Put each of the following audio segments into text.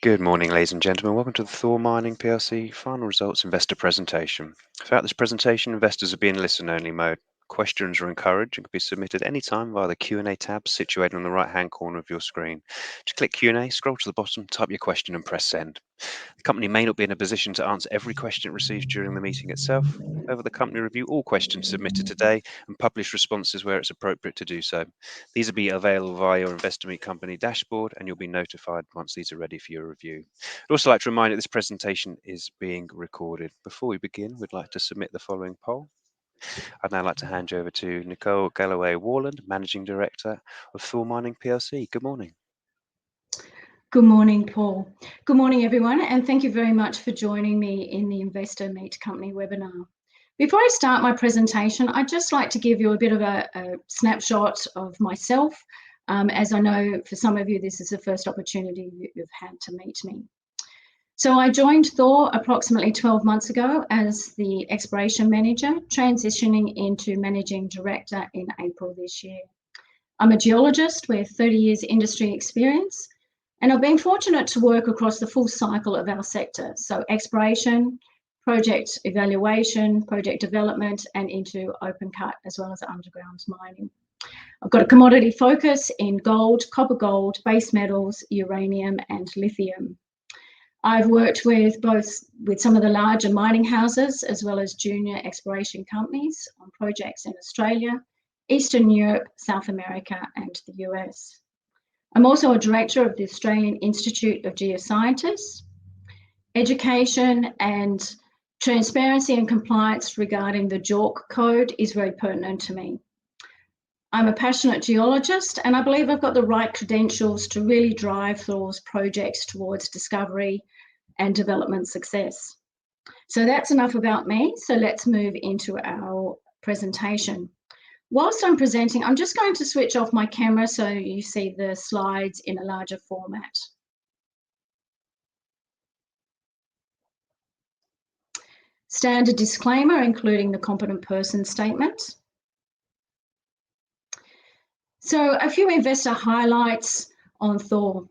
Good morning, ladies and gentlemen. Welcome to the THOR Mining PLC final results investor presentation. Throughout this presentation, investors will be in listen-only mode. Questions are encouraged and can be submitted anytime via the Q&A tab situated on the right-hand corner of your screen. Just click Q&A, scroll to the bottom, type your question and press send. The company may not be in a position to answer every question it receives during the meeting itself. However, the company review all questions submitted today and publish responses where it's appropriate to do so. These will be available via your Investor Meet Company dashboard, and you'll be notified once these are ready for your review. I'd also like to remind you that this presentation is being recorded. Before we begin, we'd like to submit the following poll. I'd now like to hand you over to Nicole Galloway-Warland, Managing Director of THOR Mining PLC. Good morning. Good morning, Paul. Good morning, everyone, and thank you very much for joining me in the Investor Meet Company webinar. Before I start my presentation, I'd just like to give you a bit of a snapshot of myself, as I know for some of you this is the first opportunity you've had to meet me. So I joined THOR approximately 12 months ago as the Exploration Manager, transitioning into Managing Director in April this year. I'm a geologist with 30 years industry experience, and I've been fortunate to work across the full cycle of our sector, so exploration, project evaluation, project development, and into open cut as well as underground mining. I've got a commodity focus in gold, copper gold, base metals, uranium, and lithium. I've worked with some of the larger mining houses as well as junior exploration companies on projects in Australia, Eastern Europe, South America, and the US. I'm also a director of the Australian Institute of Geoscientists. Education and transparency and compliance regarding the JORC code is very pertinent to me. I'm a passionate geologist, and I believe I've got the right credentials to really drive THOR's projects towards discovery and development success. So that's enough about me. So let's move into our presentation. Whilst I'm presenting, I'm just going to switch off my camera so you see the slides in a larger format. Standard disclaimer, including the competent person statement. So a few investor highlights on THOR.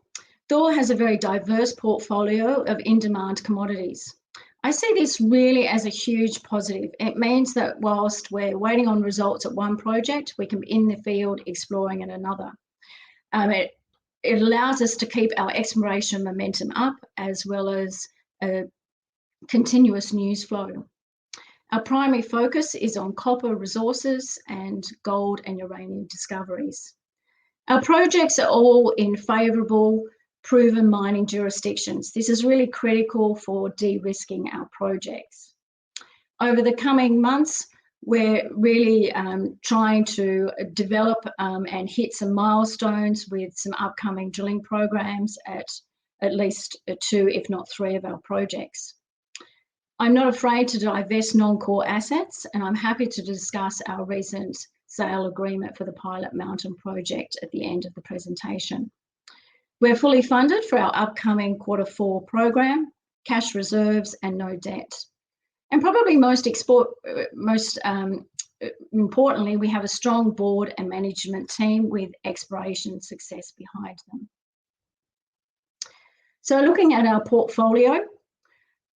THOR has a very diverse portfolio of in-demand commodities. I see this really as a huge positive. It means that whilst we're waiting on results at one project, we can be in the field exploring at another. It allows us to keep our exploration momentum up as well as a continuous news flow. Our primary focus is on copper resources and gold and uranium discoveries. Our projects are all in favourable, proven mining jurisdictions. This is really critical for de-risking our projects. Over the coming months, we're really trying to develop and hit some milestones with some upcoming drilling programs at least 2, if not 3 of our projects. I'm not afraid to divest non-core assets, and I'm happy to discuss our recent sale agreement for the Pilot Mountain project at the end of the presentation. We're fully funded for our upcoming Q4 program, cash reserves, and no debt. And probably most importantly, we have a strong board and management team with exploration success behind them. So looking at our portfolio,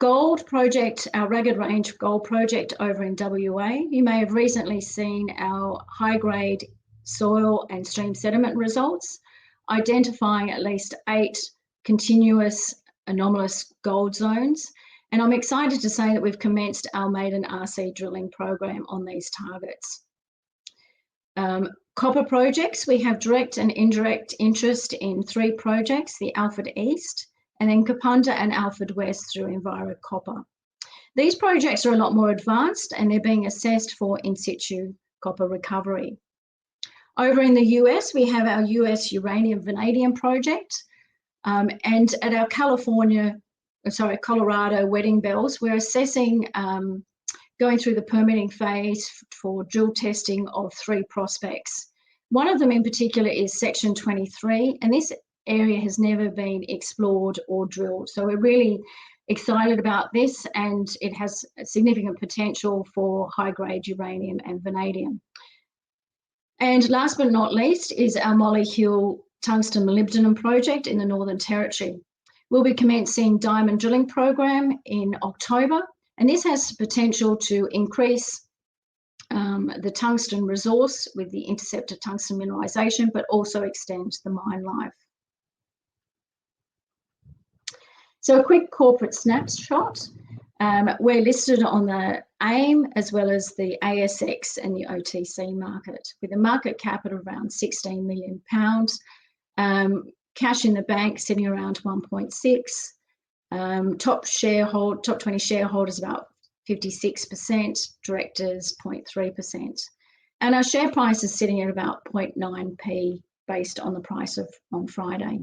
gold project, our Ragged Range gold project over in WA, you may have recently seen our high-grade soil and stream sediment results, identifying at least 8 continuous anomalous gold zones. And I'm excited to say that we've commenced our maiden RC drilling program on these targets. Copper projects, we have direct and indirect interest in 3 projects, the Alfred East, and then Kapunda and Alfred West through Enviro Copper. These projects are a lot more advanced and they're being assessed for in-situ copper recovery. Over in the US, we have our US uranium vanadium project, and at our Colorado Wedding Bells, we're assessing, going through the permitting phase for drill testing of 3 prospects. One of them in particular is Section 23, and this area has never been explored or drilled. So we're really excited about this, and it has a significant potential for high-grade uranium and vanadium. And last but not least is our MOLYHIL tungsten molybdenum project in the Northern Territory. We'll be commencing diamond drilling program in October, and this has potential to increase the tungsten resource with the intercepted tungsten mineralisation, but also extend the mine life. So a quick corporate snapshot. We're listed on the AIM as well as the ASX and the OTC market, with a market cap of around £16 million. Cash in the bank sitting around 1.6. Top 20 shareholders about 56%, directors 0.3%. And our share price is sitting at about 0.9p based on the price on Friday.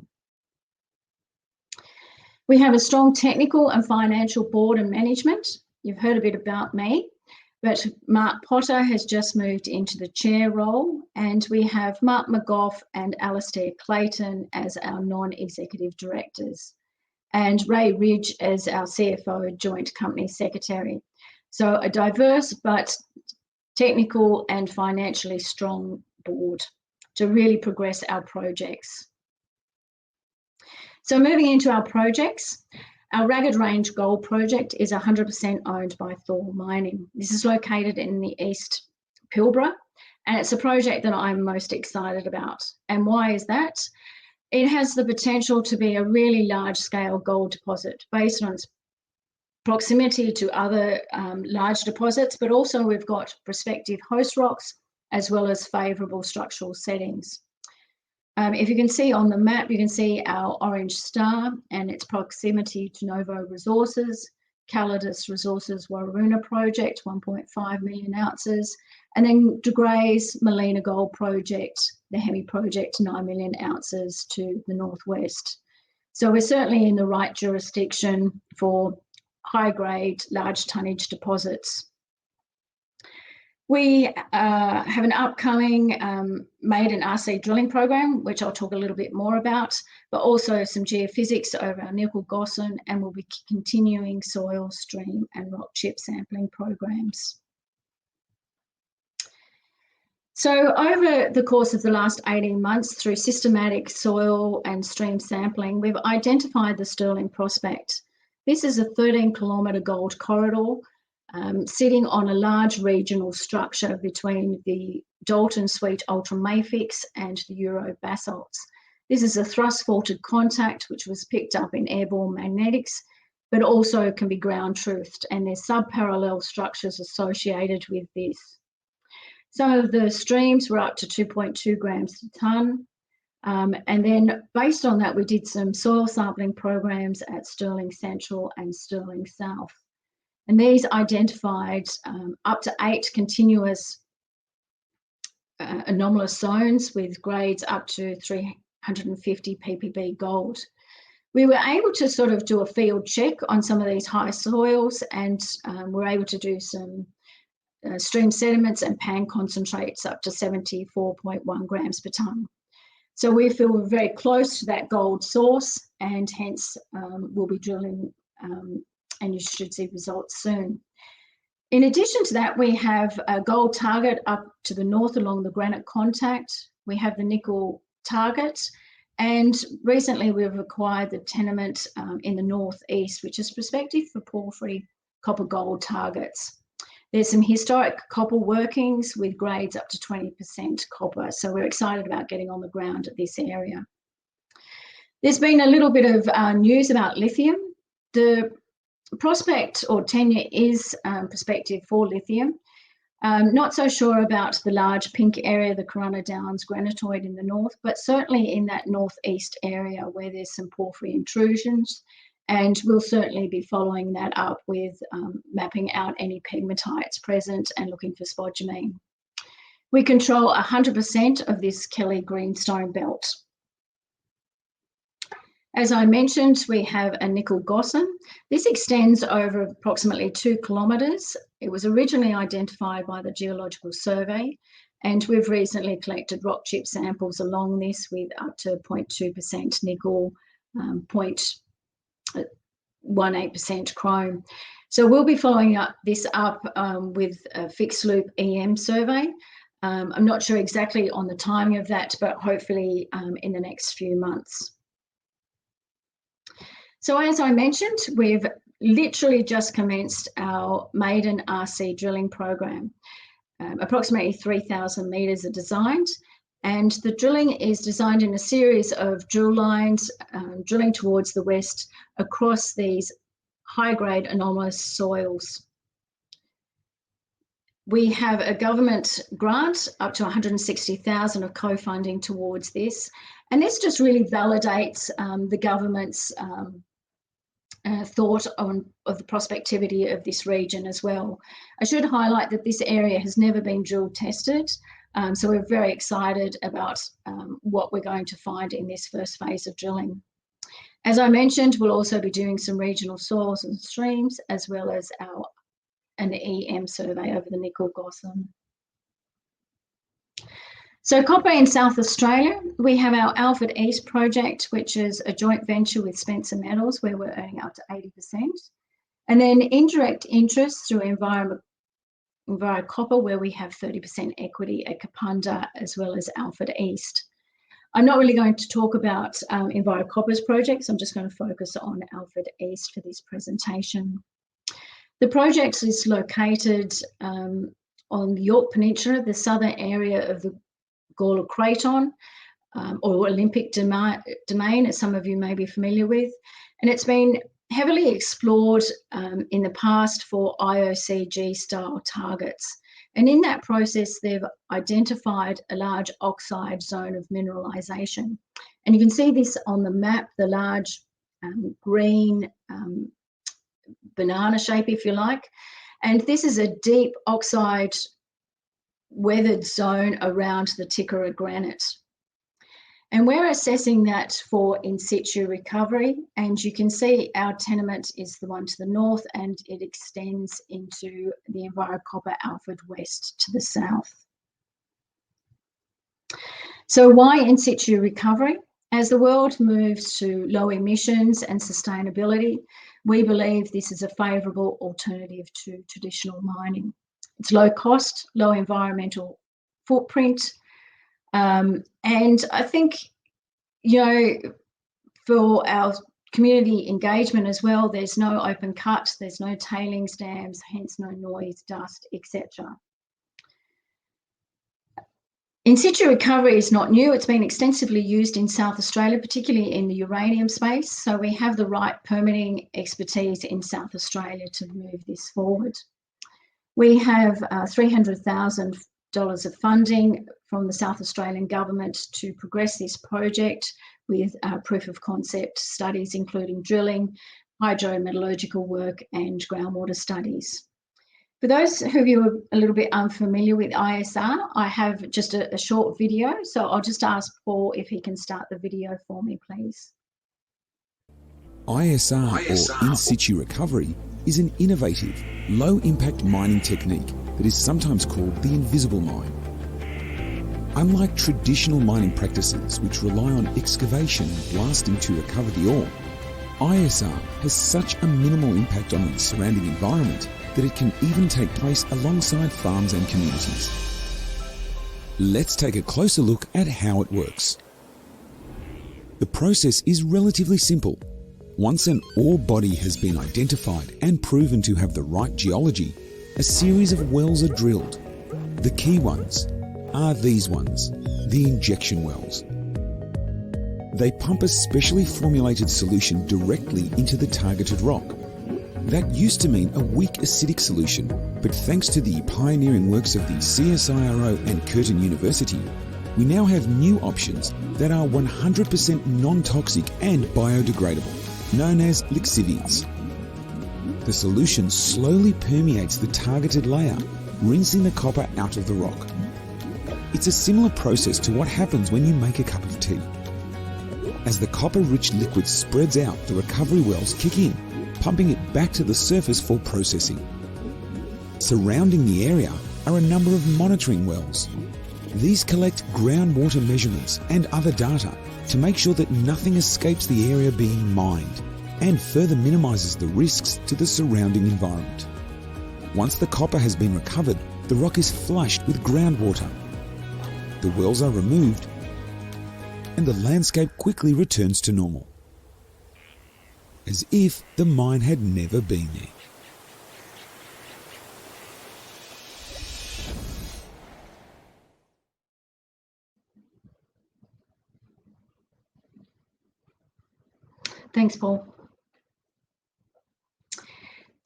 We have a strong technical and financial board and management. You've heard a bit about me, but Mark Potter has just moved into the chair role, and we have Mark McGough and Alastair Clayton as our non-executive directors, and Ray Ridge as our CFO Joint Company Secretary. So a diverse but technical and financially strong board to really progress our projects. So moving into our projects, our Ragged Range Gold Project is 100% owned by THOR Mining. This is located in the East Pilbara, and it's a project that I'm most excited about. And why is that? It has the potential to be a really large-scale gold deposit based on its proximity to other large deposits, but also we've got prospective host rocks as well as favourable structural settings. If you can see on the map, you can see our orange star and its proximity to Novo Resources, Calidus Resources Waruna Project, 1.5 million ounces, and then De Grey's Molina Gold Project, the Hemi Project, 9 million ounces to the northwest. So we're certainly in the right jurisdiction for high-grade, large tonnage deposits. We have an upcoming maiden RC drilling program, which I'll talk a little bit more about, but also some geophysics over our nickel gossan, and we'll be continuing soil, stream and rock chip sampling programs. So over the course of the last 18 months, through systematic soil and stream sampling, we've identified the Sterling Prospect. This is a 13-kilometre gold corridor sitting on a large regional structure between the Dalton Sweet ultramafics and the Euro basalts. This is a thrust-faulted contact which was picked up in airborne magnetics, but also can be ground-truthed, and there's sub-parallel structures associated with this. Some of the streams were up to 2.2 grams per tonne, and then based on that we did some soil sampling programs at Sterling Central and Sterling South. And these identified up to 8 continuous anomalous zones with grades up to 350 ppb gold. We were able to sort of do a field check on some of these high soils, and we're able to do some stream sediments and pan concentrates up to 74.1 grams per tonne. So we feel we're very close to that gold source, and hence we'll be drilling and you should see results soon. In addition to that, we have a gold target up to the north along the granite contact. We have the nickel target, and recently we've acquired the tenement in the northeast, which is prospective for porphyry copper gold targets. There's some historic copper workings with grades up to 20% copper, so we're excited about getting on the ground at this area. There's been a little bit of news about lithium. The prospect or tenure is prospective for lithium. Not so sure about the large pink area, the Corunna Downs granitoid in the north, but certainly in that northeast area where there's some porphyry intrusions, and we'll certainly be following that up with mapping out any pegmatites present and looking for spodumene. We control 100% of this Kelly greenstone belt. As I mentioned, we have a nickel gossan. This extends over approximately 2 kilometres. It was originally identified by the Geological Survey, and we've recently collected rock chip samples along this with up to 0.2% nickel, 0.18% chrome. So we'll be following this up with a fixed loop EM survey. I'm not sure exactly on the timing of that, but hopefully in the next few months. So as I mentioned, we've literally just commenced our maiden RC drilling program. Approximately 3,000 metres are designed, and the drilling is designed in a series of drill lines, drilling towards the west across these high-grade anomalous soils. We have a government grant up to 160,000 of co-funding towards this, and this just really validates the government's thought of the prospectivity of this region as well. I should highlight that this area has never been drill tested, so we're very excited about what we're going to find in this first phase of drilling. As I mentioned, we'll also be doing some regional soils and streams, as well as an EM survey over the nickel Gotham. So copper in South Australia, we have our Alfred East project, which is a joint venture with Spencer Metals, where we're earning up to 80%. And then indirect interest through Enviro Copper, where we have 30% equity at Kapunda, as well as Alfred East. I'm not really going to talk about Enviro Copper's projects. I'm just going to focus on Alfred East for this presentation. The project is located on the Yorke Peninsula, the southern area of the Gawler Craton, or Olympic Domain, as some of you may be familiar with. And it's been heavily explored in the past for IOCG-style targets. And in that process, they've identified a large oxide zone of mineralisation. And you can see this on the map, the large green banana shape, if you like. And this is a deep oxide weathered zone around the Tikara granite. And we're assessing that for in situ recovery. And you can see our tenement is the one to the north, and it extends into the Enviro Copper Alfred West to the south. So why in situ recovery? As the world moves to low emissions and sustainability, we believe this is a favourable alternative to traditional mining. It's low cost, low environmental footprint. And I think, for our community engagement as well, there's no open cut, there's no tailings dams, hence no noise, dust, etc. In situ recovery is not new. It's been extensively used in South Australia, particularly in the uranium space. So we have the right permitting expertise in South Australia to move this forward. We have $300,000 of funding from the South Australian government to progress this project with proof of concept studies, including drilling, hydrometallurgical work and groundwater studies. For those of you who are a little bit unfamiliar with ISR, I have just a short video, so I'll just ask Paul if he can start the video for me, please. ISR, or in-situ recovery, is an innovative, low-impact mining technique that is sometimes called the invisible mine. Unlike traditional mining practices which rely on excavation and blasting to recover the ore, ISR has such a minimal impact on the surrounding environment that it can even take place alongside farms and communities. Let's take a closer look at how it works. The process is relatively simple. Once an ore body has been identified and proven to have the right geology, a series of wells are drilled. The key ones are these ones, the injection wells. They pump a specially formulated solution directly into the targeted rock. That used to mean a weak acidic solution, but thanks to the pioneering works of the CSIRO and Curtin University, we now have new options that are 100% non-toxic and biodegradable, known as lixiviants. The solution slowly permeates the targeted layer, rinsing the copper out of the rock. It's a similar process to what happens when you make a cup of tea. As the copper-rich liquid spreads out, the recovery wells kick in, pumping it back to the surface for processing. Surrounding the area are a number of monitoring wells. These collect groundwater measurements and other data to make sure that nothing escapes the area being mined and further minimises the risks to the surrounding environment. Once the copper has been recovered, the rock is flushed with groundwater. The wells are removed and the landscape quickly returns to normal. as if the mine had never been there. Thanks, Paul.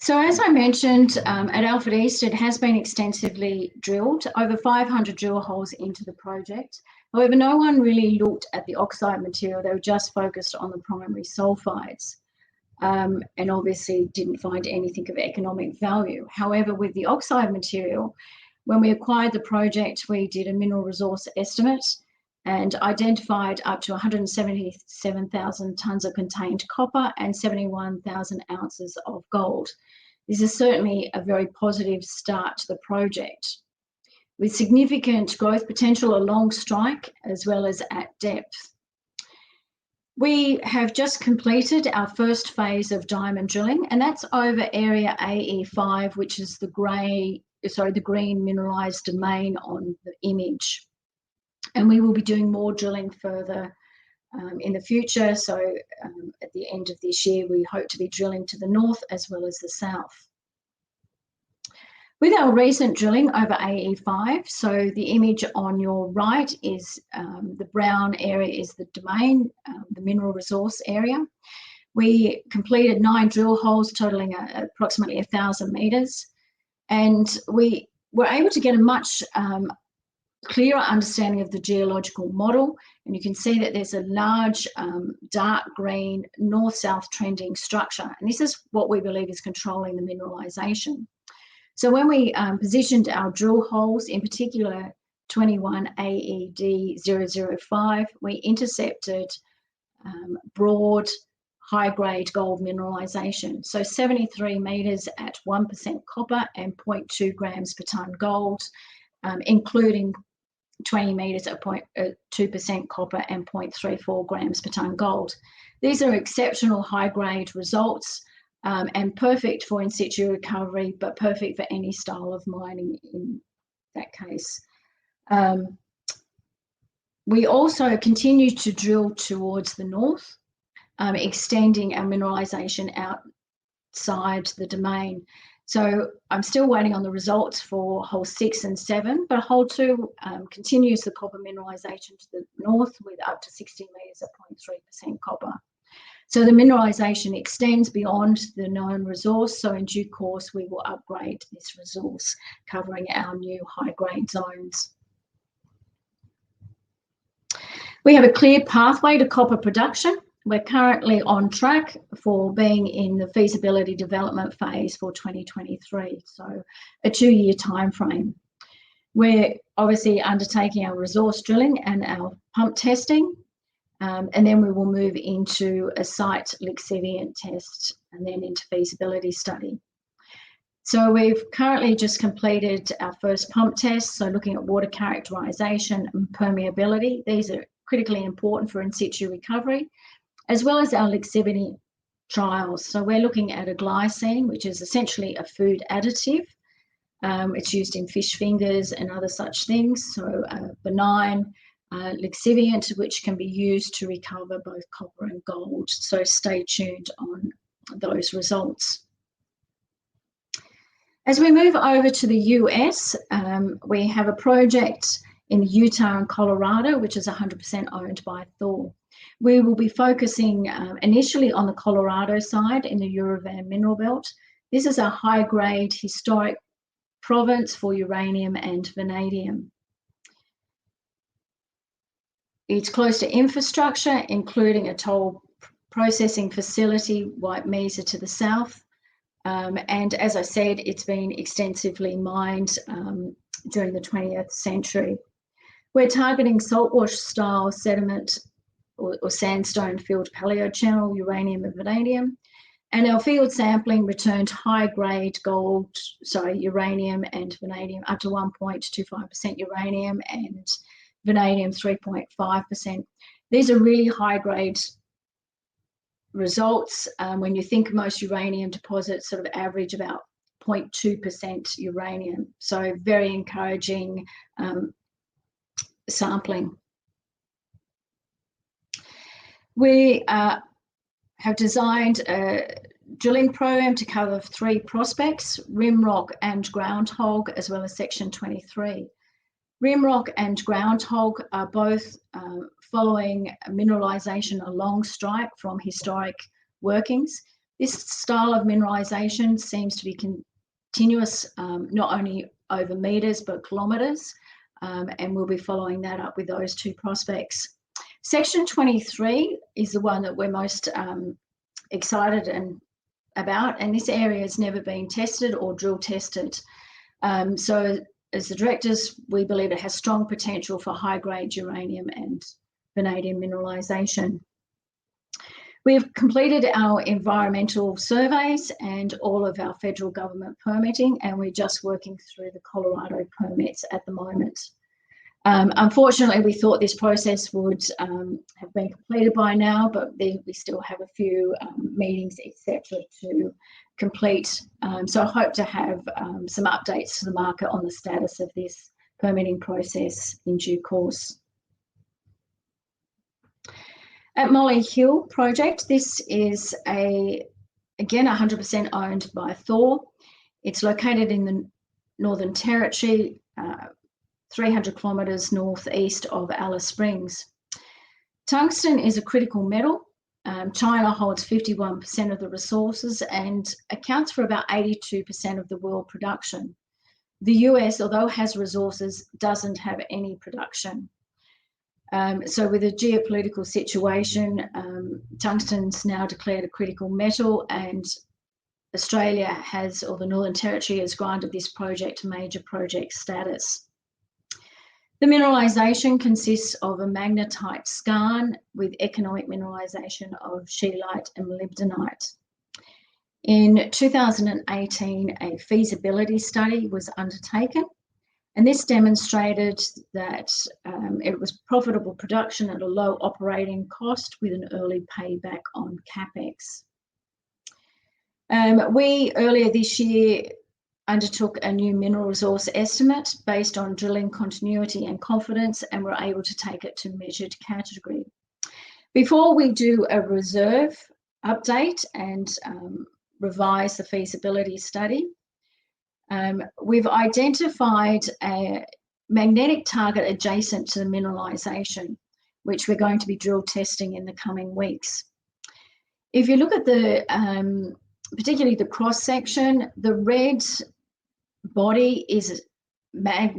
So as I mentioned, at Alfred East, it has been extensively drilled, over 500 drill holes into the project. However, no one really looked at the oxide material. They were just focused on the primary sulfides, and obviously didn't find anything of economic value. However, with the oxide material, when we acquired the project, we did a mineral resource estimate and identified up to 177,000 tonnes of contained copper and 71,000 ounces of gold. This is certainly a very positive start to the project, with significant growth potential along strike as well as at depth. We have just completed our first phase of diamond drilling, and that's over area AE5, which is the green mineralized domain on the image. And we will be doing more drilling further in the future. So at the end of this year, we hope to be drilling to the north as well as the south. With our recent drilling over AE5, so the image on your right is the brown area is the domain, the mineral resource area. We completed 9 drill holes totaling approximately 1,000 metres, and we were able to get a much clearer understanding of the geological model, and you can see that there's a large dark green north-south trending structure, and this is what we believe is controlling the mineralisation. So when we positioned our drill holes, in particular 21 AED005, we intercepted broad high-grade gold mineralisation. So 73 metres at 1% copper and 0.2 grams per tonne gold, including 20 metres at 2% copper and 0.34 grams per tonne gold. These are exceptional high-grade results and perfect for in-situ recovery, but perfect for any style of mining in that case. We also continue to drill towards the north, extending our mineralisation outside the domain. So I'm still waiting on the results for hole 6 and 7, but hole 2 continues the copper mineralisation to the north with up to 60 metres at 0.3% copper. So the mineralisation extends beyond the known resource, so in due course we will upgrade this resource, covering our new high-grade zones. We have a clear pathway to copper production. We're currently on track for being in the feasibility development phase for 2023, so a 2-year time frame. We're obviously undertaking our resource drilling and our pump testing, and then we will move into a site lixiviant test and then into feasibility study. So we've currently just completed our first pump test, so looking at water characterisation and permeability. These are critically important for in-situ recovery, as well as our lixiviant trials. So we're looking at a glycine, which is essentially a food additive. It's used in fish fingers and other such things. So benign lixiviant, which can be used to recover both copper and gold. So stay tuned on those results. As we move over to the US, we have a project in Utah and Colorado, which is 100% owned by THOR. We will be focusing initially on the Colorado side in the Uravan mineral belt. This is a high-grade historic province for uranium and vanadium. It's close to infrastructure, including a toll processing facility, White Mesa to the south. And as I said, it's been extensively mined during the 20th century. We're targeting saltwash style sediment or sandstone filled paleochannel uranium and vanadium. And our field sampling returned high-grade uranium and vanadium up to 1.25% uranium and vanadium 3.5%. These are really high-grade results. When you think most uranium deposits sort of average about 0.2% uranium. So very encouraging sampling. We have designed a drilling program to cover 3 prospects, Rimrock and Groundhog, as well as Section 23. Rimrock and Groundhog are both following mineralisation along strike from historic workings. This style of mineralisation seems to be continuous, not only over metres but kilometres, and we'll be following that up with those 2 prospects. Section 23 is the one that we're most excited about, and this area has never been tested or drill tested. So as the directors, we believe it has strong potential for high-grade uranium and vanadium mineralisation. We've completed our environmental surveys and all of our federal government permitting, and we're just working through the Colorado permits at the moment. Unfortunately, we thought this process would have been completed by now, but we still have a few meetings, etc., to complete. So I hope to have some updates to the market on the status of this permitting process in due course. At MOLYHIL project, this is again 100% owned by THOR. It's located in the Northern Territory, 300 kilometres northeast of Alice Springs. Tungsten is a critical metal. China holds 51% of the resources and accounts for about 82% of the world production. The US, although it has resources, doesn't have any production. So with the geopolitical situation, tungsten's now declared a critical metal, and Australia has, or the Northern Territory has granted this project major project status. The mineralisation consists of a magnetite skarn with economic mineralisation of scheelite and molybdenite. In 2018, a feasibility study was undertaken, and this demonstrated that it was profitable production at a low operating cost with an early payback on CapEx. We earlier this year undertook a new mineral resource estimate based on drilling continuity and confidence, and we're able to take it to measured category. Before we do a reserve update and revise the feasibility study, we've identified a magnetic target adjacent to the mineralisation, which we're going to be drill testing in the coming weeks. If you look at the, particularly the cross section, the red body is a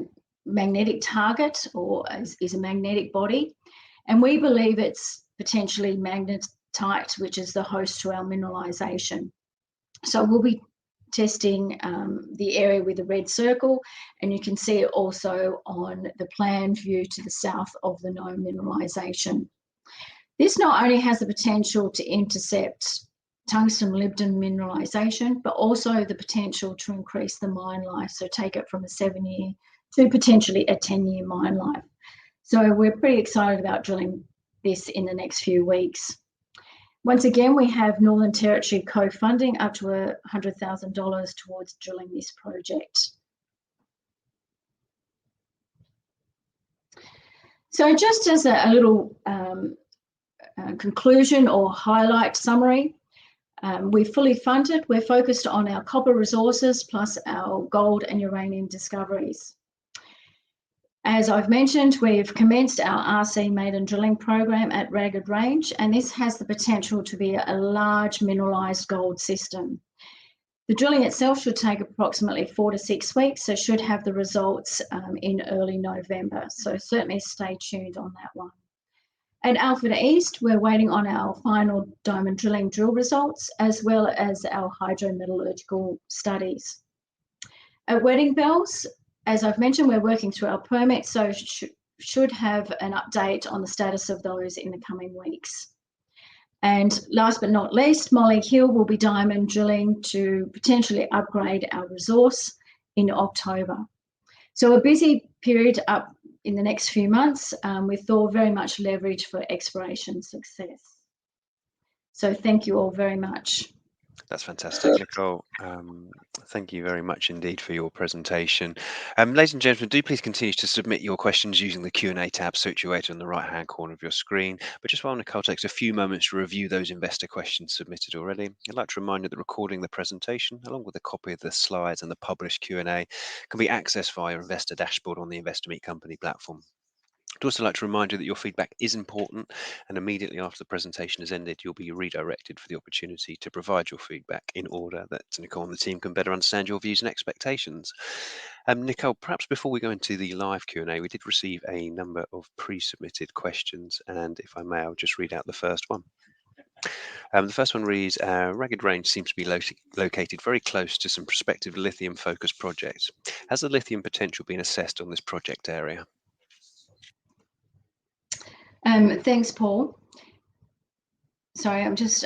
magnetic target, or is a magnetic body, and we believe it's potentially magnetite, which is the host to our mineralisation. So we'll be testing the area with the red circle, and you can see it also on the plan view to the south of the known mineralisation. This not only has the potential to intercept tungsten molybdenum mineralisation, but also the potential to increase the mine life, so take it from a 7-year to potentially a 10-year mine life. So we're pretty excited about drilling this in the next few weeks. Once again, we have Northern Territory co-funding up to $100,000 towards drilling this project. So just as a little conclusion or highlight summary, we're fully funded. We're focused on our copper resources plus our gold and uranium discoveries. As I've mentioned, we've commenced our RC maiden drilling program at Ragged Range, and this has the potential to be a large mineralised gold system. The drilling itself should take approximately 4 to 6 weeks, so should have the results in early November. So certainly stay tuned on that one. At Alfred East, we're waiting on our final diamond drilling drill results, as well as our hydrometallurgical studies. At Wedding Bells, as I've mentioned, we're working through our permits, so should have an update on the status of those in the coming weeks. And last but not least, MOLYHIL will be diamond drilling to potentially upgrade our resource in October. So a busy period up in the next few months, with THOR very much leveraged for exploration success. So thank you all very much. That's fantastic, Nicole. Thank you very much indeed for your presentation. Ladies and gentlemen, do please continue to submit your questions using the Q&A tab situated on the right-hand corner of your screen. But just while Nicole takes a few moments to review those investor questions submitted already, I'd like to remind you that recording the presentation, along with a copy of the slides and the published Q&A, can be accessed via your investor dashboard on the Investor Meet Company platform. I'd also like to remind you that your feedback is important, and immediately after the presentation has ended, you'll be redirected for the opportunity to provide your feedback in order that Nicole and the team can better understand your views and expectations. Nicole, perhaps before we go into the live Q&A, we did receive a number of pre-submitted questions, and if I may, I'll just read out the first one. The first one reads, Ragged Range seems to be located very close to some prospective lithium-focused projects. Has the lithium potential been assessed on this project area? Thanks, Paul. Sorry, I'm just...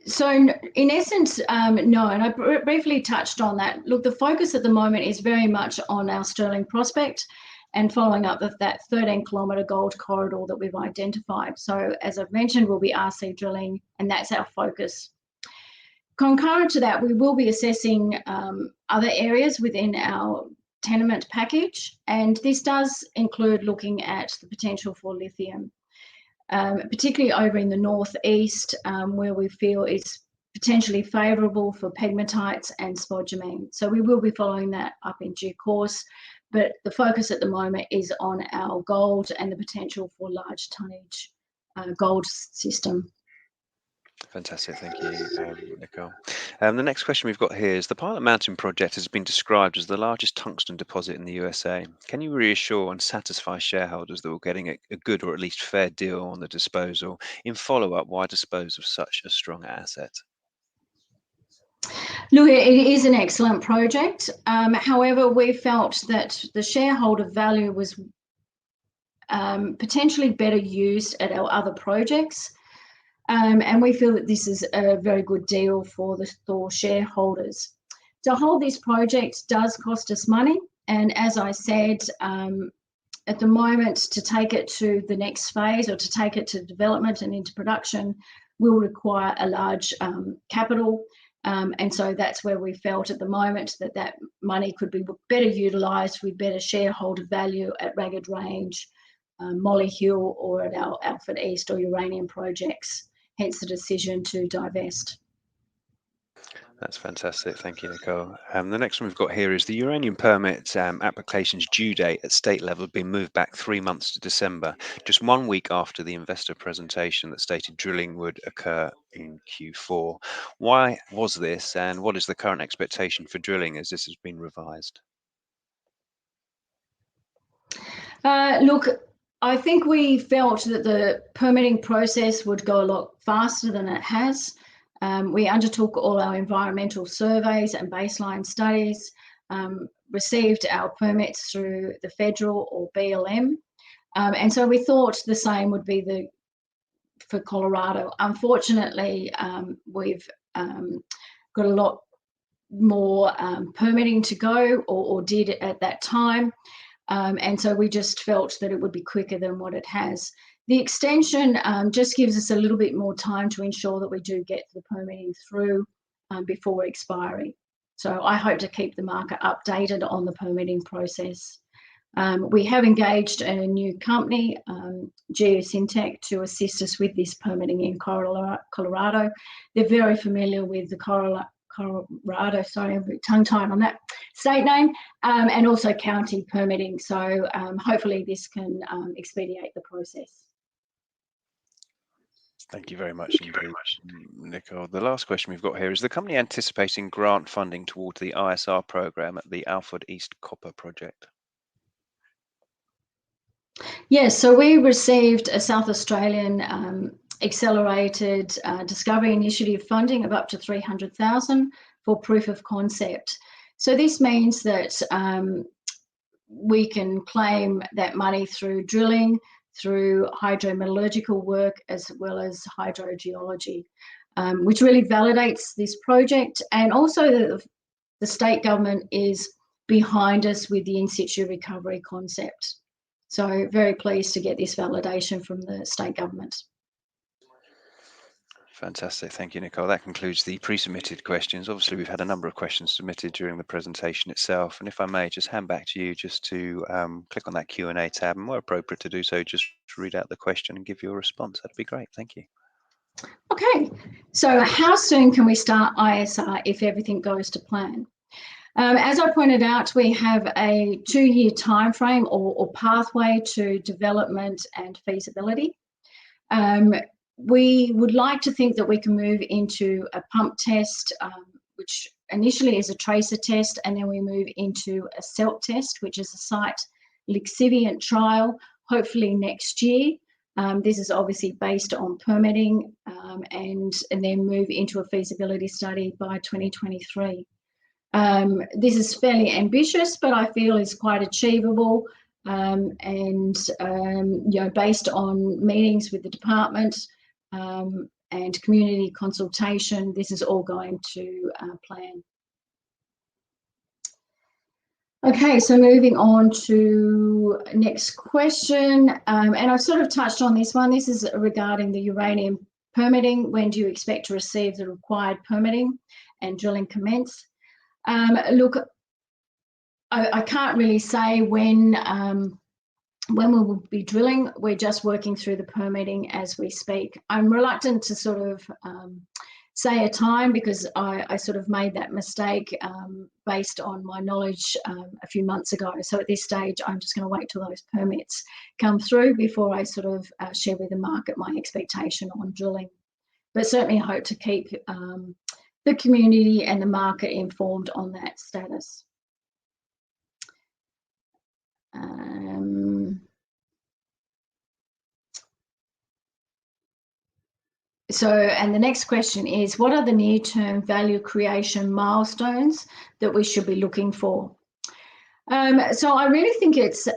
So in essence, no, and I briefly touched on that. Look, the focus at the moment is very much on our Sterling prospect and following up with that 13-kilometre gold corridor that we've identified. So as I've mentioned, we'll be RC drilling, and that's our focus. Concurrent to that, we will be assessing other areas within our tenement package, and this does include looking at the potential for lithium, particularly over in the northeast, where we feel is potentially favourable for pegmatites and spodumene. So we will be following that up in due course, but the focus at the moment is on our gold and the potential for large tonnage gold system. Fantastic, thank you, Nicole. The next question we've got here is, the Pilot Mountain project has been described as the largest tungsten deposit in the USA. Can you reassure and satisfy shareholders that we're getting a good or at least fair deal on the disposal? In follow-up, why dispose of such a strong asset? Look, it is an excellent project. However, we felt that the shareholder value was potentially better used at our other projects. And we feel that this is a very good deal for the THOR shareholders. To hold this project does cost us money, and as I said, at the moment, to take it to the next phase or to take it to development and into production will require a large capital, and so that's where we felt at the moment that money could be better utilised with better shareholder value at Ragged Range, MOLYHIL, or at our Alfred East or uranium projects. Hence the decision to divest. That's fantastic. Thank you, Nicole. The next one we've got here is the uranium permit application's due date at state level being moved back 3 months to December, just 1 week after the investor presentation that stated drilling would occur in Q4. Why was this, and what is the current expectation for drilling as this has been revised? Look, I think we felt that the permitting process would go a lot faster than it has. We undertook all our environmental surveys and baseline studies, received our permits through the federal or BLM, and so we thought the same would be for Colorado. Unfortunately, we've got a lot more permitting to go, or did at that time. And so we just felt that it would be quicker than what it has. The extension just gives us a little bit more time to ensure that we do get the permitting through before expiry. So I hope to keep the market updated on the permitting process. We have engaged a new company, Geosyntec, to assist us with this permitting in Colorado. They're very familiar with the Colorado, sorry, I'm a bit tongue-tied on that state name, and also county permitting. So hopefully this can expedite the process. Thank you very much, Nicole. The last question we've got here is, the company anticipating grant funding towards the ISR program at the Alfred East Copper project? Yes, so we received a South Australian accelerated discovery initiative funding of up to 300,000 for proof of concept. So this means that we can claim that money through drilling, through hydrometallurgical work, as well as hydrogeology, which really validates this project, and also that the state government is behind us with the in-situ recovery concept. So very pleased to get this validation from the state government. Fantastic. Thank you, Nicole. That concludes the pre-submitted questions. Obviously, we've had a number of questions submitted during the presentation itself. And if I may, just hand back to you just to click on that Q&A tab, and where appropriate to do so, just read out the question and give your response. That'd be great. Thank you. Okay, so how soon can we start ISR if everything goes to plan? As I pointed out, we have a 2-year timeframe or pathway to development and feasibility. We would like to think that we can move into a pump test, which initially is a tracer test, and then we move into a CELT test, which is a site lixiviant trial, hopefully next year. This is obviously based on permitting, and then move into a feasibility study by 2023. This is fairly ambitious, but I feel is quite achievable. And you know, based on meetings with the department and community consultation, this is all going to plan. Okay, so moving on to next question, and I've sort of touched on this one. This is regarding the uranium permitting. When do you expect to receive the required permitting and drilling commence? Look, I can't really say when we will be drilling. We're just working through the permitting as we speak. I'm reluctant to sort of say a time because I sort of made that mistake based on my knowledge a few months ago. So at this stage, I'm just going to wait till those permits come through before I sort of share with the market my expectation on drilling. But certainly hope to keep the community and the market informed on that status. And the next question is, what are the near-term value creation milestones that we should be looking for? So I really think it's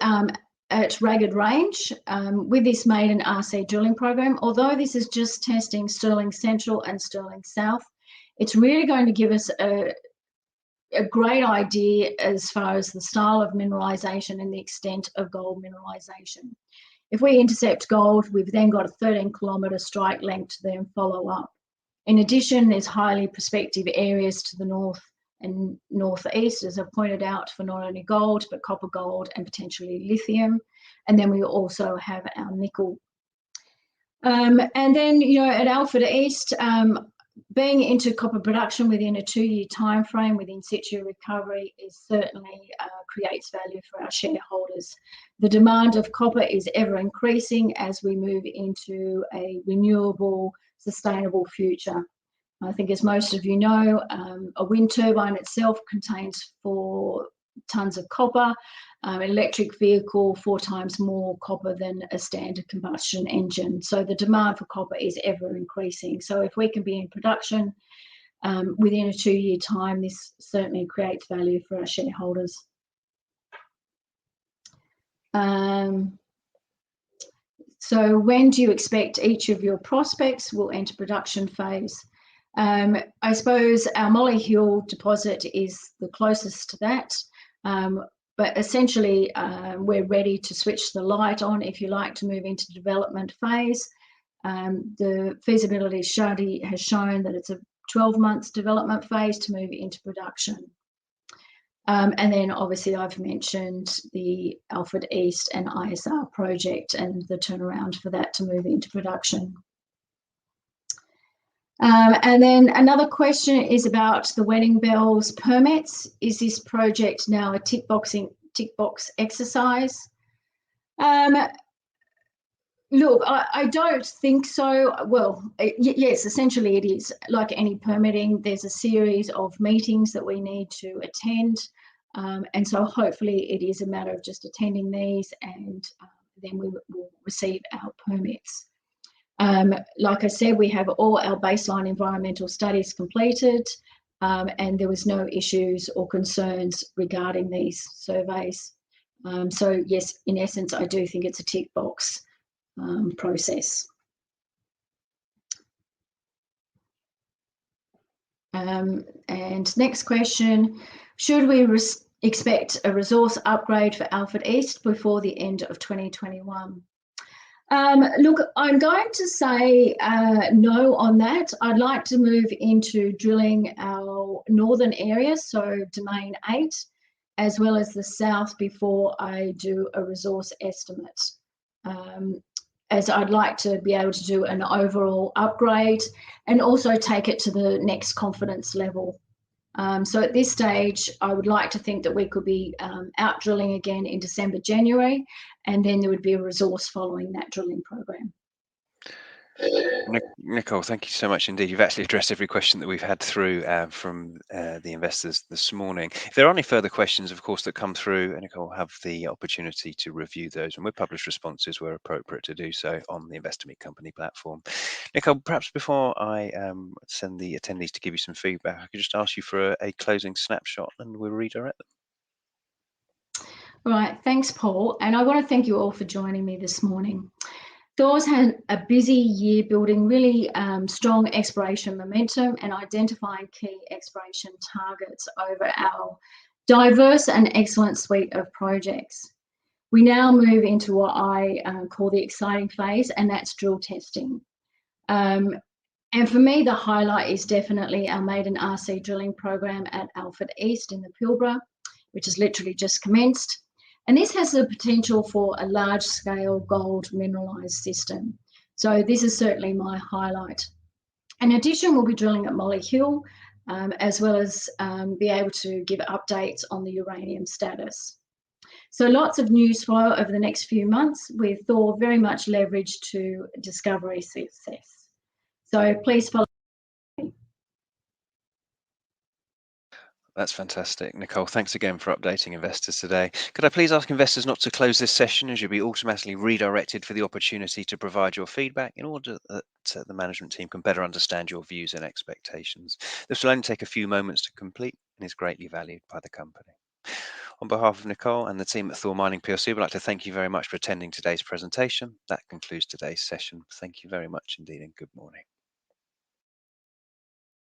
at Ragged Range with this maiden RC drilling program. Although this is just testing Stirling Central and Stirling South, it's really going to give us a great idea as far as the style of mineralisation and the extent of gold mineralisation. If we intercept gold, we've then got a 13-kilometre strike length to then follow up. In addition, there's highly prospective areas to the north and northeast, as I pointed out, for not only gold, but copper, gold, and potentially lithium. And then we also have our nickel. And then, you know, at Alford East, being into copper production within a 2-year time frame with in-situ recovery is certainly creates value for our shareholders. The demand of copper is ever increasing as we move into a renewable, sustainable future. I think, as most of you know, a wind turbine itself contains 4 tonnes of copper. An electric vehicle 4 times more copper than a standard combustion engine. So the demand for copper is ever increasing. So if we can be in production within a 2-year time, this certainly creates value for our shareholders. So when do you expect each of your prospects will enter production phase? I suppose our MOLYHIL deposit is the closest to that. But essentially, we're ready to switch the light on, if you like, to move into development phase. The feasibility study has shown that it's a 12-month development phase to move into production. And then obviously I've mentioned the Alford East and ISR project and the turnaround for that to move into production. And then another question is about the Wedding Bells permits. Is this project now a tick box exercise? Look, I don't think so. Well, yes, essentially it is. Like any permitting, there's a series of meetings that we need to attend. And so hopefully it is a matter of just attending these, and then we will receive our permits. Like I said, we have all our baseline environmental studies completed, and there was no issues or concerns regarding these surveys. So yes, in essence, I do think it's a tick box process. And next question, should we expect a resource upgrade for Alford East before the end of 2021? Look, I'm going to say no on that. I'd like to move into drilling our northern area, so Domain 8, as well as the south before I do a resource estimate. As I'd like to be able to do an overall upgrade and also take it to the next confidence level. So at this stage, I would like to think that we could be out drilling again in December, January, and then there would be a resource following that drilling program. Nicole, thank you so much indeed. You've actually addressed every question that we've had through from the investors this morning. If there are any further questions, of course, that come through, Nicole will have the opportunity to review those, and we'll publish responses where appropriate to do so on the Investor Meet Company platform. Nicole, perhaps before I send the attendees to give you some feedback, I could just ask you for a closing snapshot and we'll redirect them. Right, thanks, Paul. And I want to thank you all for joining me this morning. THOR's had a busy year building really strong exploration momentum and identifying key exploration targets over our diverse and excellent suite of projects. We now move into what I call the exciting phase, and that's drill testing. And for me, the highlight is definitely our maiden RC drilling program at Alfred East in the Pilbara, which has literally just commenced. And this has the potential for a large-scale gold mineralised system. So this is certainly my highlight. In addition, we'll be drilling at MOLYHIL, as well as be able to give updates on the uranium status. So lots of news flow over the next few months, with THOR very much leveraged to discovery success. So please follow me. That's fantastic. Nicole, thanks again for updating investors today. Could I please ask investors not to close this session, as you'll be automatically redirected for the opportunity to provide your feedback in order that the management team can better understand your views and expectations. This will only take a few moments to complete and is greatly valued by the company. On behalf of Nicole and the team at THOR Mining PLC, we'd like to thank you very much for attending today's presentation. That concludes today's session. Thank you very much indeed and good morning.